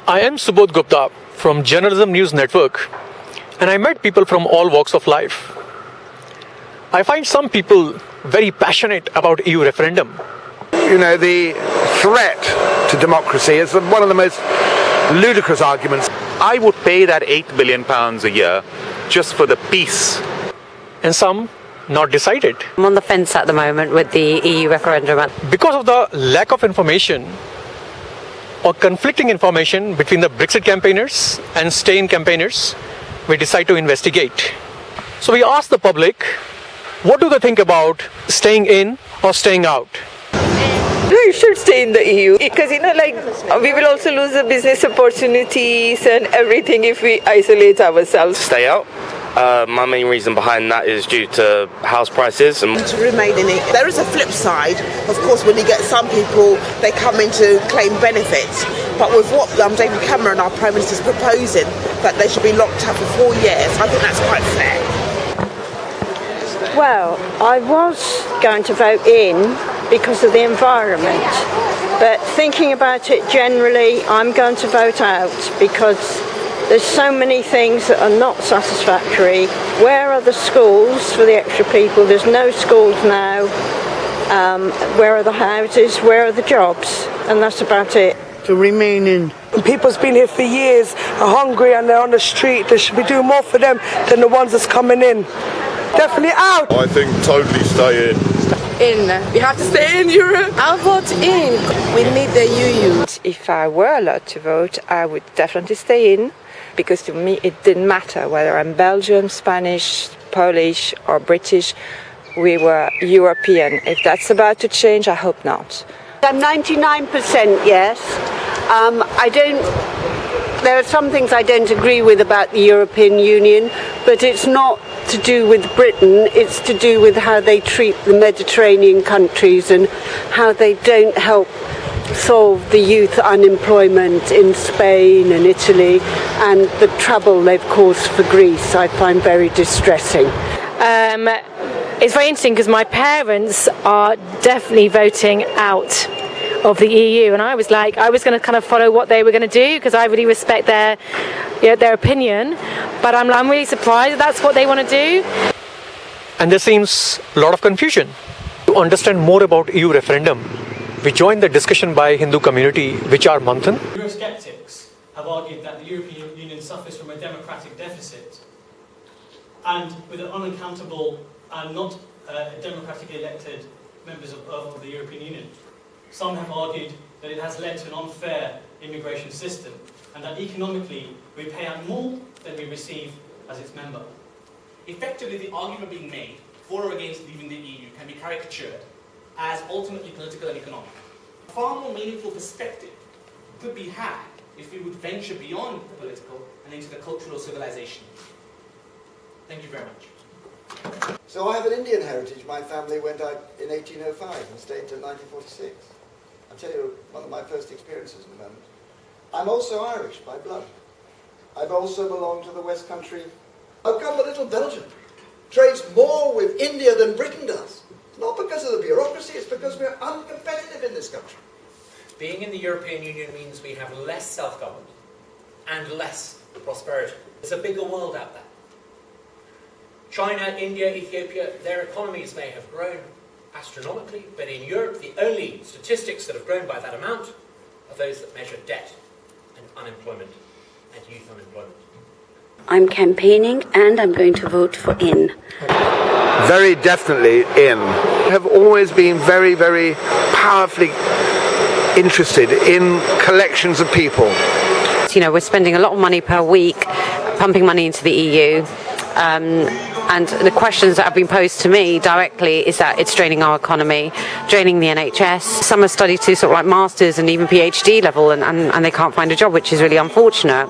I am Subodh Gupta from Journalism News Network, and I met people from all walks of life. I find some people very passionate about EU referendum. You know, the threat to democracy is one of the most ludicrous arguments. I would pay that £8 billion a year just for the peace. And some not decided. I'm on the fence at the moment with the EU referendum. Because of the lack of information or conflicting information between the Brexit campaigners and stay-in campaigners, we decide to investigate. So we asked the public, what do they think about staying in or staying out? We should stay in the EU because, we will also lose the business opportunities and everything if we isolate ourselves. Stay out. My main reason behind that is due to house prices. To remain in it. There is a flip side. Of course, when you get some people, they come in to claim benefits. But with what David Cameron, our Prime Minister, is proposing, that they should be locked up for 4 years, I think that's quite fair. Well, I was going to vote in because of the environment, but thinking about it generally, I'm going to vote out because there's so many things that are not satisfactory. Where are the schools for the extra people? There's no schools now. Where are the houses? Where are the jobs? And that's about it. To remain in. People's been here for years, are hungry and they're on the street. They should be doing more for them than the ones that's coming in. Definitely out. I think totally stay in. In. We have to stay in Europe. I'll vote in. We need the EU. If I were allowed to vote, I would definitely stay in because to me it didn't matter whether I'm Belgian, Spanish, Polish or British. We were European. If that's about to change, I hope not. I'm 99% yes. There are some things I don't agree with about the European Union, but it's not to do with Britain, it's to do with how they treat the Mediterranean countries and how they don't help solve the youth unemployment in Spain and Italy and the trouble they've caused for Greece. I find very distressing. It's very interesting because my parents are definitely voting out of the EU, and I was going to kind of follow what they were going to do because I really respect their opinion, but I'm really surprised that's what they want to do. And there seems a lot of confusion. To understand more about EU referendum, we joined the discussion by Hindu community Vichaar Manthan. Eurosceptics have argued that the European Union suffers from a democratic deficit and with an unaccountable and not democratically elected members of the European Union. Some have argued that it has led to an unfair immigration system and that economically we pay out more than we receive as its member. Effectively, the argument being made for or against leaving the EU can be caricatured as ultimately political and economic. A far more meaningful perspective could be had if we would venture beyond the political and into the cultural civilization. Thank you very much. So I have an Indian heritage. My family went out in 1805 and stayed until 1946. I'll tell you one of my first experiences in a moment. I'm also Irish by blood. I've also belonged to the West Country. How come the little Belgian trades more with India than Britain does? Not because of the bureaucracy, it's because we're uncompetitive in this country. Being in the European Union means we have less self-government and less prosperity. There's a bigger world out there. China, India, Ethiopia, their economies may have grown astronomically, but in Europe the only statistics that have grown by that amount are those that measure debt and unemployment and youth unemployment. I'm campaigning and I'm going to vote for in. Very definitely in. I have always been very, very powerfully interested in collections of people. We're spending a lot of money per week pumping money into the EU. And the questions that have been posed to me directly is that it's draining our economy, draining the NHS. Some have studied to sort of like masters and even PhD level and they can't find a job, which is really unfortunate.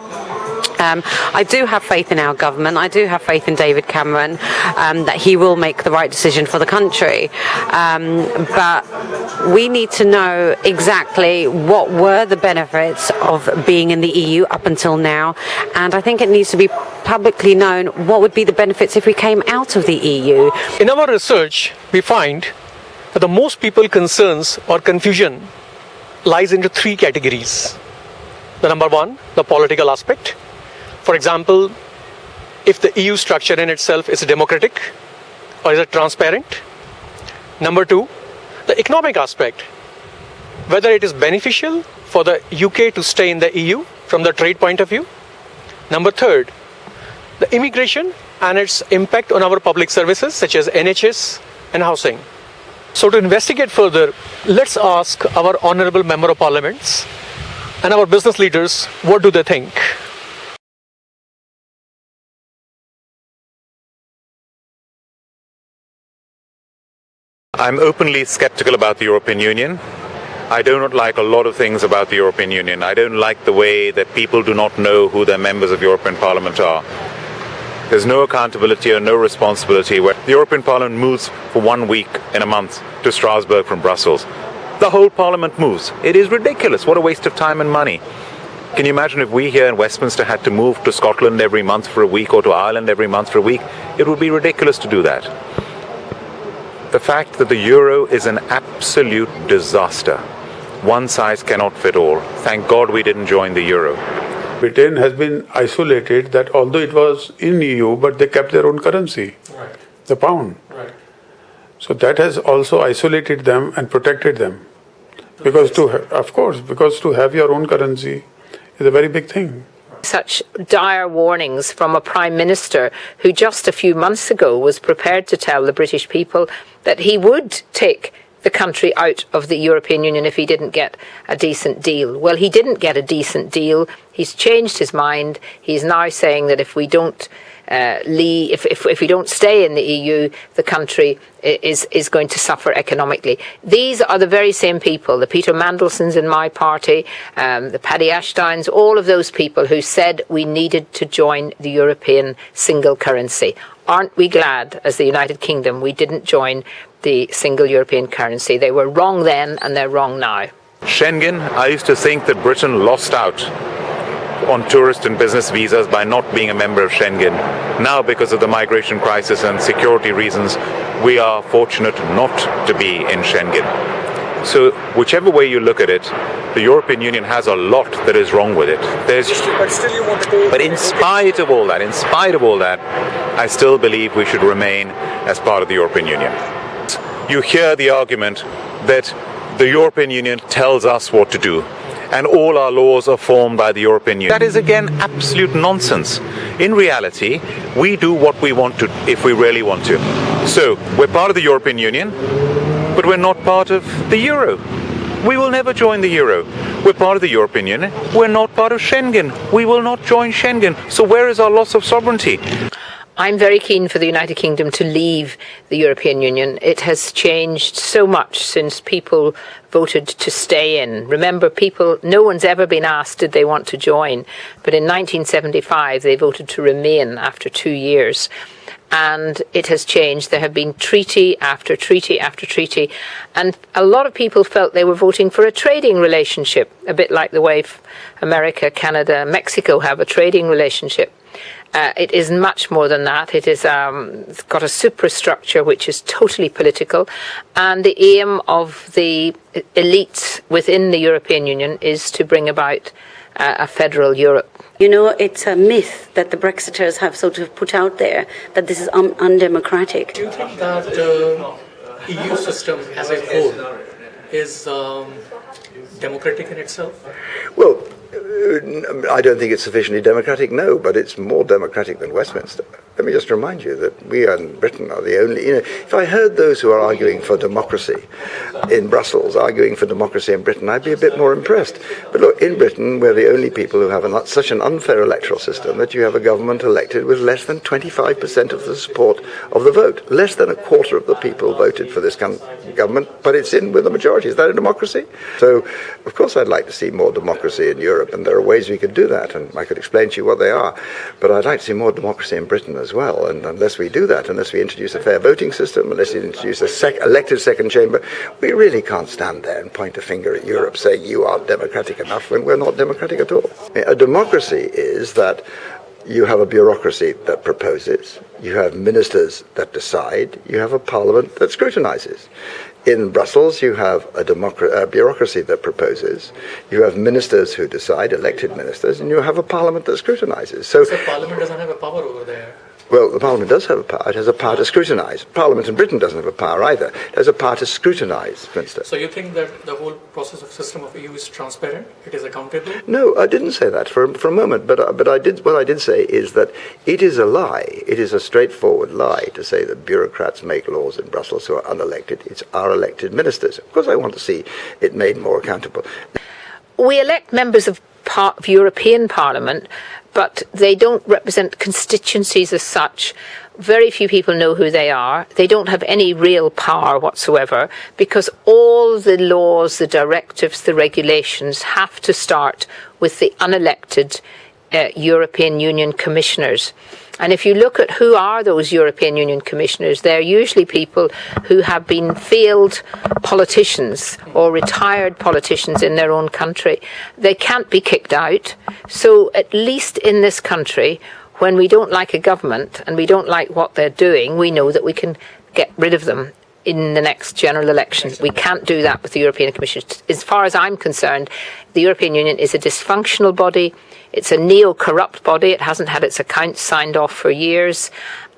I do have faith in our government. I do have faith in David Cameron that he will make the right decision for the country. But we need to know exactly what were the benefits of being in the EU up until now. And I think it needs to be publicly known what would be the benefits if we came out of the EU. In our research, we find that the most people concerns or confusion lies into three categories. The number one, the political aspect. For example, if the EU structure in itself is democratic or is it transparent. Number two, the economic aspect, whether it is beneficial for the UK to stay in the EU from the trade point of view. Number third, the immigration and its impact on our public services such as NHS and housing. So to investigate further, let's ask our honourable member of parliaments and our business leaders, what do they think? I'm openly skeptical about the European Union. I do not like a lot of things about the European Union. I don't like the way that people do not know who their members of European Parliament are. There's no accountability or no responsibility where the European Parliament moves for 1 week in a month to Strasbourg from Brussels. The whole Parliament moves. It is ridiculous. What a waste of time and money. Can you imagine if we here in Westminster had to move to Scotland every month for a week or to Ireland every month for a week? It would be ridiculous to do that. The fact that the euro is an absolute disaster. One size cannot fit all. Thank God we didn't join the euro. Britain has been isolated, that although it was in EU, but they kept their own currency, Right. the pound. Right. So that has also isolated them and protected them. Because because to have your own currency is a very big thing. Such dire warnings from a Prime Minister who just a few months ago was prepared to tell the British people that he would take the country out of the European Union if he didn't get a decent deal. Well, he didn't get a decent deal. He's changed his mind. He's now saying that if we don't if we don't stay in the EU, the country is going to suffer economically. These are the very same people, the Peter Mandelsons in my party, the Paddy Ashdowns, all of those people who said we needed to join the European single currency. Aren't we glad, as the United Kingdom, we didn't join the single European currency? They were wrong then and they're wrong now. Schengen, I used to think that Britain lost out on tourist and business visas by not being a member of Schengen. Now, because of the migration crisis and security reasons, we are fortunate not to be in Schengen. So whichever way you look at it, the European Union has a lot that is wrong with it. But in spite of all that, I still believe we should remain as part of the European Union. You hear the argument that the European Union tells us what to do, and all our laws are formed by the European Union. That is, again, absolute nonsense. In reality, we do what we want to if we really want to. So, we're part of the European Union, but we're not part of the euro. We will never join the euro. We're part of the European Union. We're not part of Schengen. We will not join Schengen. So where is our loss of sovereignty? I'm very keen for the United Kingdom to leave the European Union. It has changed so much since people voted to stay in. Remember, no one's ever been asked did they want to join. But in 1975, they voted to remain after 2 years. And it has changed. There have been treaty after treaty after treaty. And a lot of people felt they were voting for a trading relationship, a bit like the way America, Canada, Mexico have a trading relationship. It is much more than that. It's got a superstructure which is totally political. And the aim of the elites within the European Union is to bring about a federal Europe. You know, it's a myth that the Brexiters have sort of put out there, that this is undemocratic. Do you think that the EU system as a whole is democratic in itself? Well, I don't think it's sufficiently democratic, no, but it's more democratic than Westminster. Let me just remind you that we in Britain are the only, if I heard those who are arguing for democracy in Brussels arguing for democracy in Britain, I'd be a bit more impressed. But look, in Britain, we're the only people who have such an unfair electoral system that you have a government elected with less than 25% of the support of the vote. Less than a quarter of the people voted for this government, but it's in with a majority. Is that a democracy? So, of course, I'd like to see more democracy in Europe, and there are ways we could do that, and I could explain to you what they are. But I'd like to see more democracy in Britain as well, and unless we do that, unless we introduce a fair voting system, unless we introduce a elected second chamber, we really can't stand there and point a finger at Europe saying you aren't democratic enough when we're not democratic at all. A democracy is that you have a bureaucracy that proposes, you have ministers that decide, you have a parliament that scrutinises. In Brussels, you have a bureaucracy that proposes, you have ministers who decide, elected ministers, and you have a parliament that scrutinises. So Parliament doesn't have a power over there. Well, the Parliament does have a power. It has a power to scrutinise. Parliament in Britain doesn't have a power either. It has a power to scrutinise, for instance. So you think that the whole process of system of EU is transparent? It is accountable? No, I didn't say that for a moment. But I did. What I did say is that it is a lie. It is a straightforward lie to say that bureaucrats make laws in Brussels who are unelected. It's our elected ministers. Of course, I want to see it made more accountable. We elect members of European Parliament, but they don't represent constituencies as such. Very few people know who they are. They don't have any real power whatsoever because all the laws, the directives, the regulations have to start with the unelected European Union commissioners. And if you look at who are those European Union commissioners, they're usually people who have been failed politicians or retired politicians in their own country. They can't be kicked out. So at least in this country, when we don't like a government and we don't like what they're doing, we know that we can get rid of them in the next general election. We can't do that with the European Commission. As far as I'm concerned, the European Union is a dysfunctional body. It's a neo-corrupt body. It hasn't had its accounts signed off for years,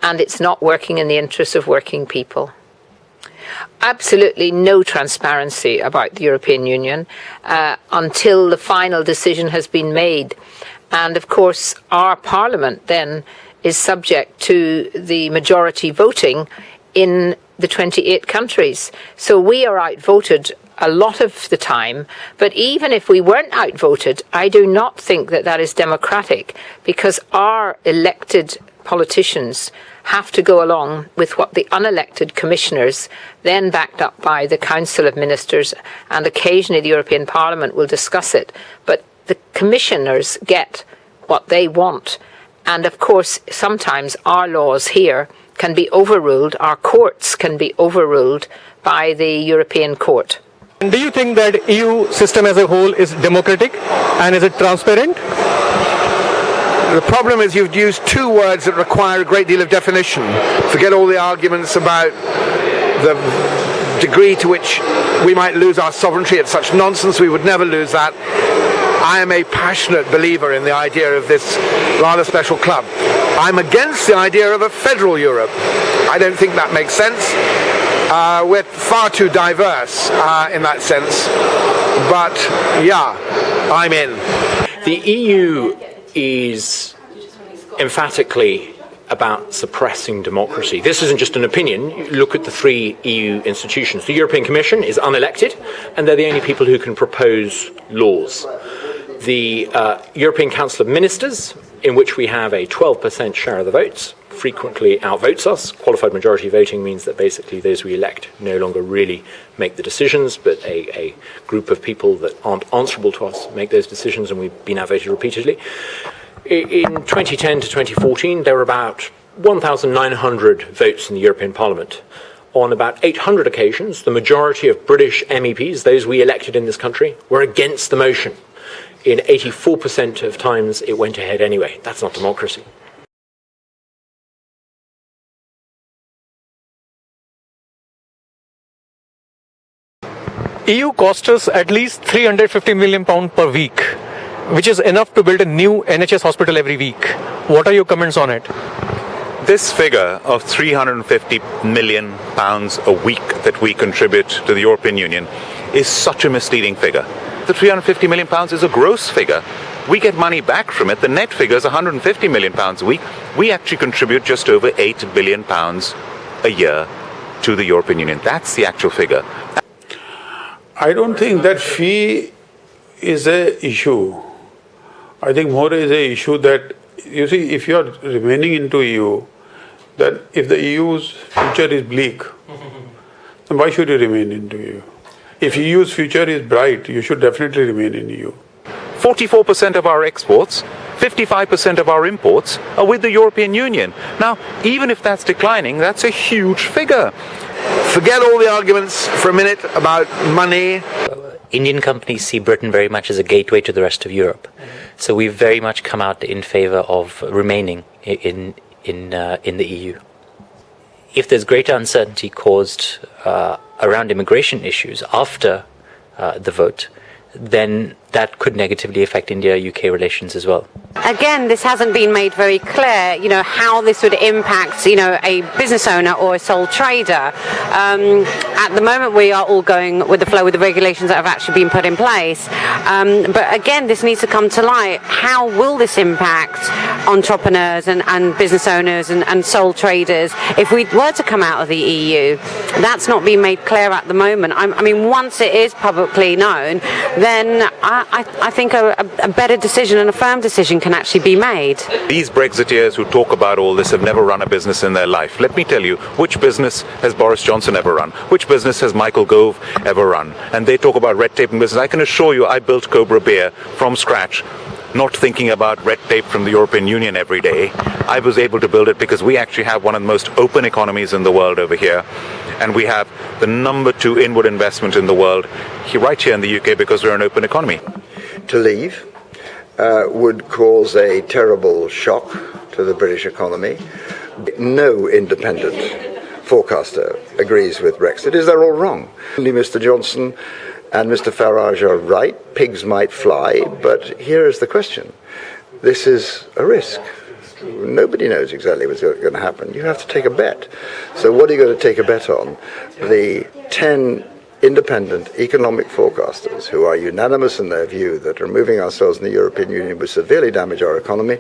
and it's not working in the interests of working people. Absolutely no transparency about the European Union until the final decision has been made. And of course, our Parliament then is subject to the majority voting in the 28 countries. So we are outvoted a lot of the time, but even if we weren't outvoted, I do not think that that is democratic because our elected politicians have to go along with what the unelected commissioners, then backed up by the Council of Ministers, and occasionally the European Parliament will discuss it, but the commissioners get what they want. And of course, sometimes our laws here can be overruled, our courts can be overruled by the European Court. And do you think that EU system as a whole is democratic and is it transparent? The problem is you've used two words that require a great deal of definition. Forget all the arguments about the degree to which we might lose our sovereignty. It's such nonsense, we would never lose that. I am a passionate believer in the idea of this rather special club. I'm against the idea of a federal Europe. I don't think that makes sense. We're far too diverse in that sense. But yeah, I'm in. The EU is emphatically about suppressing democracy. This isn't just an opinion. You look at the three EU institutions. The European Commission is unelected, and they're the only people who can propose laws. The European Council of Ministers, in which we have a 12% share of the votes, frequently outvotes us. Qualified majority voting means that basically those we elect no longer really make the decisions, but a group of people that aren't answerable to us make those decisions, and we've been outvoted repeatedly. In 2010 to 2014, there were about 1,900 votes in the European Parliament. On about 800 occasions, the majority of British MEPs, those we elected in this country, were against the motion. In 84% of times, it went ahead anyway. That's not democracy. EU costs us at least £350 million per week, which is enough to build a new NHS hospital every week. What are your comments on it? This figure of £350 million a week that we contribute to the European Union is such a misleading figure. The £350 million is a gross figure. We get money back from it. The net figure is £150 million a week. We actually contribute just over £8 billion a year to the European Union. That's the actual figure. I don't think that fee is an issue. I think more is an issue that, you see, if you are remaining into EU, then if the EU's future is bleak, then why should you remain into EU? If EU's future is bright, you should definitely remain in EU. 44% of our exports, 55% of our imports are with the European Union. Now, even if that's declining, that's a huge figure. Forget all the arguments for a minute about money. Indian companies see Britain very much as a gateway to the rest of Europe. So we've very much come out in favour of remaining in the EU. If there's greater uncertainty caused around immigration issues after the vote, then that could negatively affect India-UK relations as well. Again, this hasn't been made very clear, how this would impact, a business owner or a sole trader. At the moment, we are all going with the flow with the regulations that have actually been put in place. But again, this needs to come to light. How will this impact entrepreneurs and business owners and sole traders if we were to come out of the EU? That's not being made clear at the moment. I mean, once it is publicly known, then I think a better decision and a firm decision can actually be made. These Brexiteers who talk about all this have never run a business in their life. Let me tell you, which business has Boris Johnson ever run? Which business has Michael Gove ever run? And they talk about red tape in business. I can assure you, I built Cobra Beer from scratch, not thinking about red tape from the European Union every day. I was able to build it because we actually have one of the most open economies in the world over here. And we have the number 2 inward investment in the world right here in the UK because we're an open economy. To leave would cause a terrible shock to the British economy. No independent forecaster agrees with Brexit. They're all wrong. Only Mr. Johnson and Mr. Farage are right. Pigs might fly, but here is the question. This is a risk. Nobody knows exactly what's going to happen. You have to take a bet. So what are you going to take a bet on? The 10 independent economic forecasters who are unanimous in their view that removing ourselves in the European Union would severely damage our economy,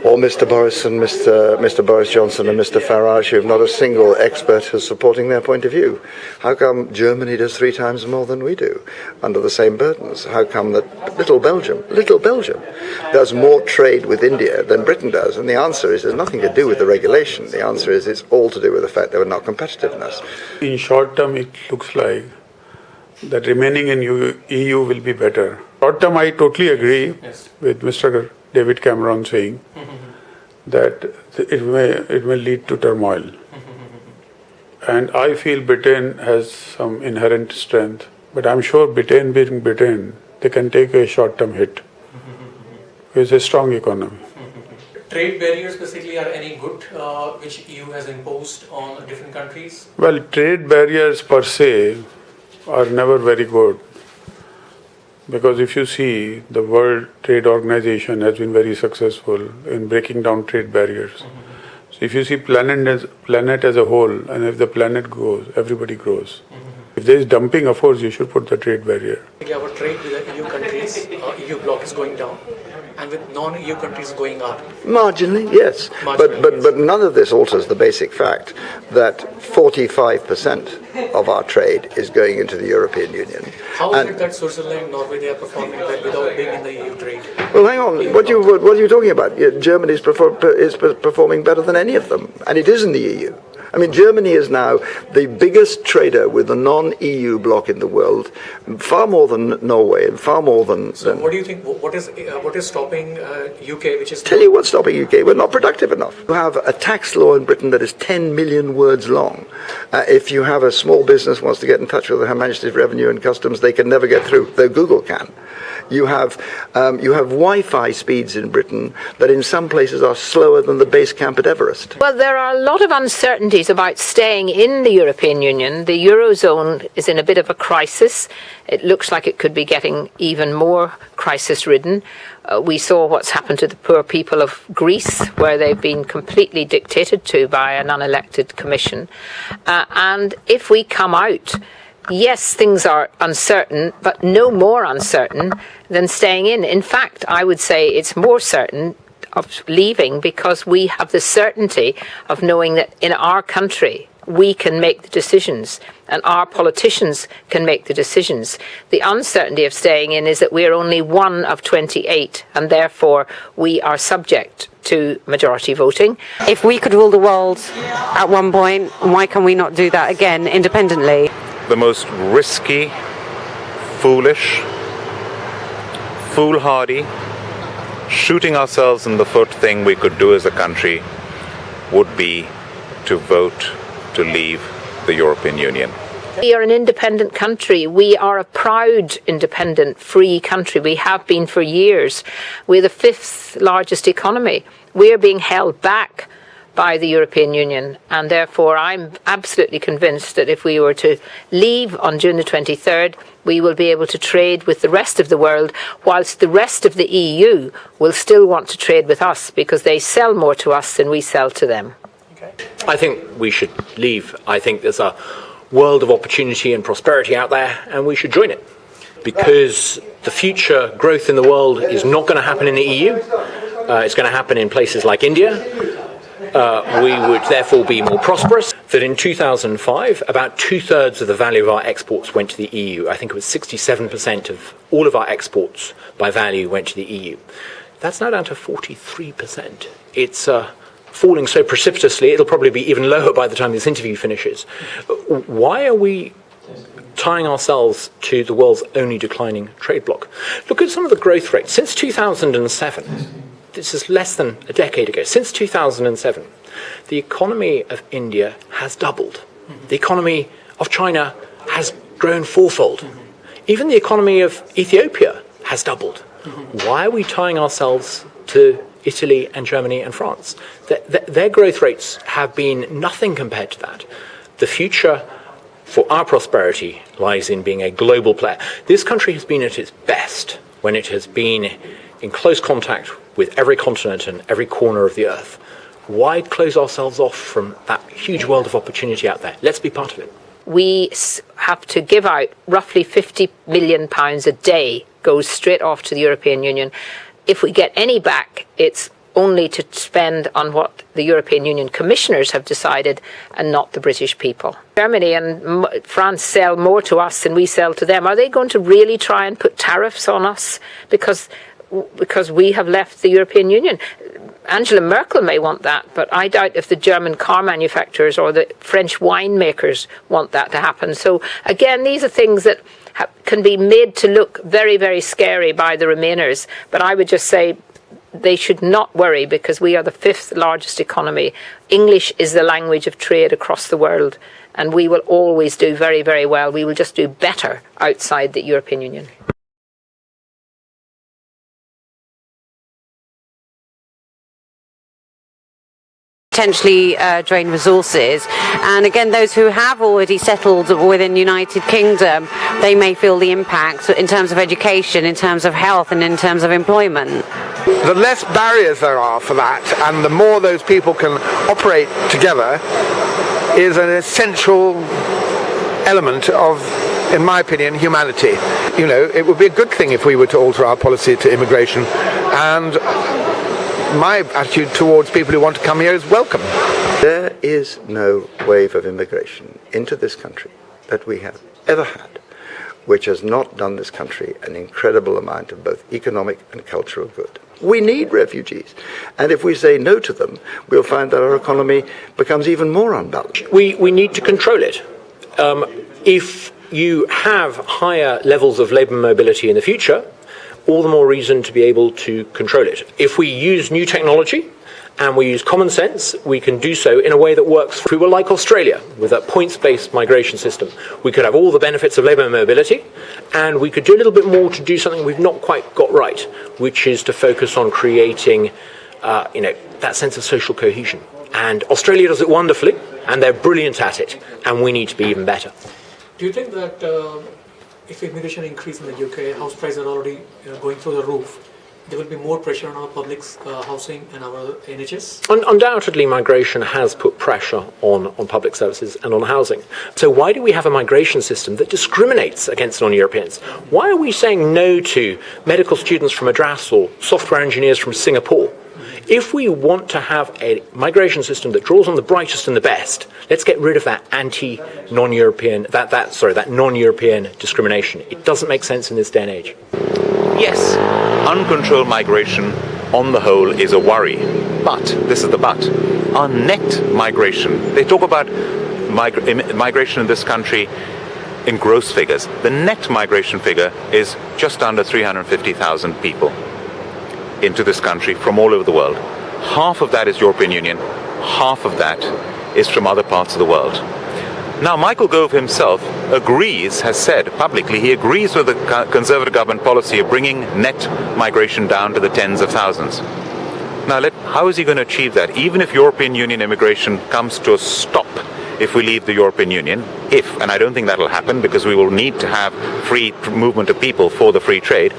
or Mr. Boris and Mr. Boris Johnson and Mr. Farage, who have not a single expert who's supporting their point of view. How come Germany does 3 times more than we do under the same burdens? How come that little Belgium does more trade with India than Britain does? And the answer is, there's nothing to do with the regulation. The answer is, it's all to do with the fact that we're not competitive enough. In short term, it looks like that remaining in EU will be better. Short term, I totally agree with Mr. David Cameron saying that it may lead to turmoil. And I feel Britain has some inherent strength, but I'm sure Britain being Britain, they can take a short-term hit. It's a strong economy. Trade barriers basically are any good which EU has imposed on different countries? Well, trade barriers per se are never very good. Because if you see, the World Trade Organization has been very successful in breaking down trade barriers. So if you see planet as a whole, and if the planet grows, everybody grows. If there is dumping, of course, you should put the trade barrier. Our trade with the EU countries, EU bloc is going down, and with non-EU countries going up. Marginally, yes. But none of this alters the basic fact that 45% of our trade is going into the European Union. How is it that Switzerland and Norway, they are performing well without being in the EU trade? Well, hang on. What are you talking about? Germany is performing better than any of them, and it is in the EU. I mean, Germany is now the biggest trader with the non-EU bloc in the world, far more than Norway and far more than... So what do you think, what is stopping UK, which is... Tell you what's stopping UK, we're not productive enough. You have a tax law in Britain that is 10 million words long. If you have a small business wants to get in touch with Her Majesty's Revenue and Customs, they can never get through, though Google can. You have Wi-Fi speeds in Britain that in some places are slower than the base camp at Everest. Well, there are a lot of uncertainties about staying in the European Union. The Eurozone is in a bit of a crisis. It looks like it could be getting even more crisis-ridden. We saw what's happened to the poor people of Greece, where they've been completely dictated to by an unelected commission. And if we come out, yes, things are uncertain, but no more uncertain than staying in. In fact, I would say it's more certain of leaving because we have the certainty of knowing that in our country we can make the decisions and our politicians can make the decisions. The uncertainty of staying in is that we're only one of 28 and therefore we are subject to majority voting. If we could rule the world at one point, why can we not do that again independently? The most risky, foolish, foolhardy, shooting ourselves in the foot thing we could do as a country would be to vote to leave the European Union. We are an independent country. We are a proud, independent, free country. We have been for years. We're the 5th largest economy. We are being held back by the European Union, and therefore I'm absolutely convinced that if we were to leave on June the 23rd, we will be able to trade with the rest of the world, whilst the rest of the EU will still want to trade with us because they sell more to us than we sell to them. I think we should leave. I think there's a world of opportunity and prosperity out there, and we should join it. Because the future growth in the world is not going to happen in the EU. It's going to happen in places like India. We would therefore be more prosperous. That in 2005, about 2/3 of the value of our exports went to the EU. I think it was 67% of all of our exports by value went to the EU. That's now down to 43%. It's falling so precipitously, it'll probably be even lower by the time this interview finishes. Why are we tying ourselves to the world's only declining trade bloc? Look at some of the growth rates. Since 2007, this is less than a decade ago, since 2007, the economy of India has doubled. The economy of China has grown fourfold. Even the economy of Ethiopia has doubled. Why are we tying ourselves to Italy and Germany and France? Their growth rates have been nothing compared to that. The future for our prosperity lies in being a global player. This country has been at its best when it has been in close contact with every continent and every corner of the earth. Why close ourselves off from that huge world of opportunity out there? Let's be part of it. We have to give out roughly £50 million a day, goes straight off to the European Union. If we get any back, it's only to spend on what the European Union commissioners have decided and not the British people. Germany and France sell more to us than we sell to them. Are they going to really try and put tariffs on us because we have left the European Union? Angela Merkel may want that, but I doubt if the German car manufacturers or the French winemakers want that to happen. So again, these are things that can be made to look very, very scary by the Remainers. But I would just say they should not worry, because we are the 5th largest economy. English is the language of trade across the world, and we will always do very, very well. We will just do better outside the European Union. Potentially drain resources, and again, those who have already settled within the United Kingdom, they may feel the impact in terms of education, in terms of health, and in terms of employment. The less barriers there are for that, and the more those people can operate together, is an essential element of, in my opinion, humanity. You know, it would be a good thing if we were to alter our policy to immigration, and my attitude towards people who want to come here is welcome. There is no wave of immigration into this country that we have ever had which has not done this country an incredible amount of both economic and cultural good. We need refugees, and if we say no to them, we'll find that our economy becomes even more unbalanced. We need to control it. If you have higher levels of labour mobility in the future, all the more reason to be able to control it. If we use new technology and we use common sense, we can do so in a way that works. If we were like Australia, with a points-based migration system, we could have all the benefits of labour mobility, and we could do a little bit more to do something we've not quite got right, which is to focus on creating that sense of social cohesion. And Australia does it wonderfully, and they're brilliant at it, and we need to be even better. Do you think that if immigration increases in the UK, house prices are already going through the roof, there will be more pressure on our public housing and our NHS? Undoubtedly, migration has put pressure on public services and on housing. So why do we have a migration system that discriminates against non-Europeans? Why are we saying no to medical students from Madras or software engineers from Singapore? If we want to have a migration system that draws on the brightest and the best, let's get rid of that non-European discrimination. It doesn't make sense in this day and age. Yes, uncontrolled migration on the whole is a worry. But, this is the but, our net migration, they talk about migration in this country in gross figures. The net migration figure is just under 350,000 people into this country from all over the world. Half of that is European Union, half of that is from other parts of the world. Now, Michael Gove himself has said publicly, he agrees with the Conservative government policy of bringing net migration down to the tens of thousands. Now, how is he going to achieve that? Even if European Union immigration comes to a stop if we leave the European Union, and I don't think that will happen because we will need to have free movement of people for the free trade,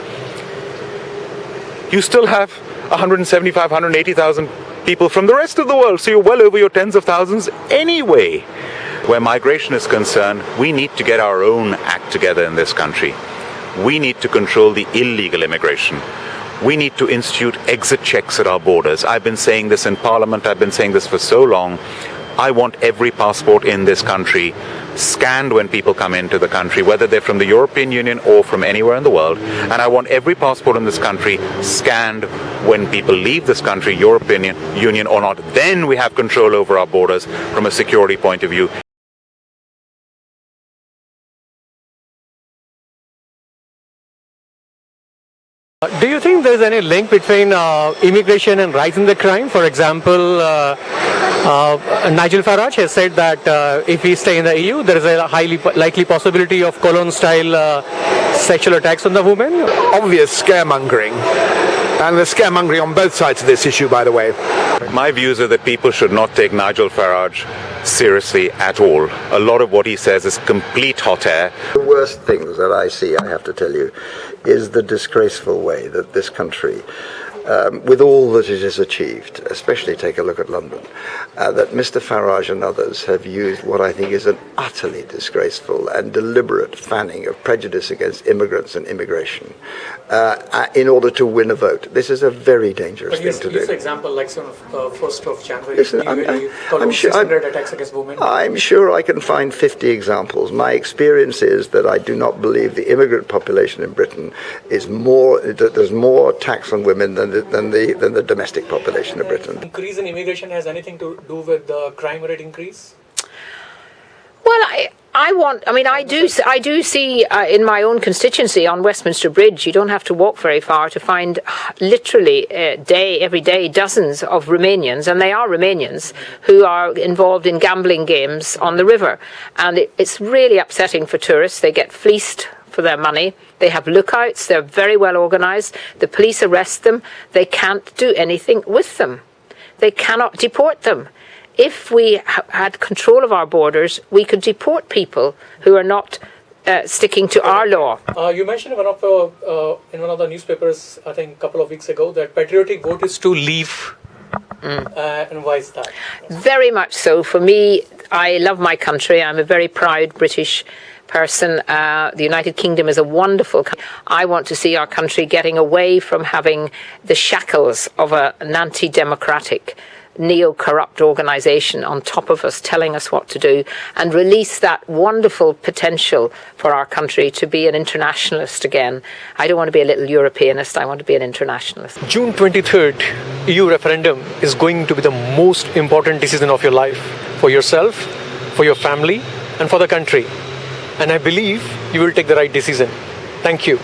you still have 175, 180,000 people from the rest of the world, so you're well over your tens of thousands anyway. Where migration is concerned, we need to get our own act together in this country. We need to control the illegal immigration. We need to institute exit checks at our borders. I've been saying this in Parliament, I've been saying this for so long. I want every passport in this country scanned when people come into the country, whether they're from the European Union or from anywhere in the world. And I want every passport in this country scanned when people leave this country, European Union or not. Then we have control over our borders from a security point of view. Do you think there's any link between immigration and rise in the crime? For example, Nigel Farage has said that if we stay in the EU, there is a highly likely possibility of Cologne-style sexual attacks on the women. Obvious scaremongering. And there's scaremongering on both sides of this issue, by the way. My views are that people should not take Nigel Farage seriously at all. A lot of what he says is complete hot air. The worst things that I see, I have to tell you, is the disgraceful way that this country, with all that it has achieved, especially take a look at London, that Mr. Farage and others have used what I think is an utterly disgraceful and deliberate fanning of prejudice against immigrants and immigration in order to win a vote. This is a very dangerous thing to do. For example, like sort of 1st of January, Listen, attacks against women. I'm sure I can find 50 examples. My experience is that I do not believe the immigrant population in Britain is more, that there's more attacks on women than the domestic population of Britain. Increase in immigration has anything to do with the crime rate increase? Well, I do see in my own constituency on Westminster Bridge, you don't have to walk very far to find literally every day dozens of Romanians, and they are Romanians, who are involved in gambling games on the river. And it's really upsetting for tourists. They get fleeced for their money. They have lookouts. They're very well organised. The police arrest them. They can't do anything with them. They cannot deport them. If we had control of our borders, we could deport people who are not sticking to our law. You mentioned in one of the newspapers, I think a couple of weeks ago, that patriotic vote is to leave. And why is that? Very much so. For me, I love my country. I'm a very proud British person. The United Kingdom is a wonderful country. I want to see our country getting away from having the shackles of an anti-democratic, neo-corrupt organisation on top of us telling us what to do, and release that wonderful potential for our country to be an internationalist again. I don't want to be a little Europeanist, I want to be an internationalist. June 23rd, EU referendum is going to be the most important decision of your life, for yourself, for your family, and for the country. And I believe you will take the right decision. Thank you.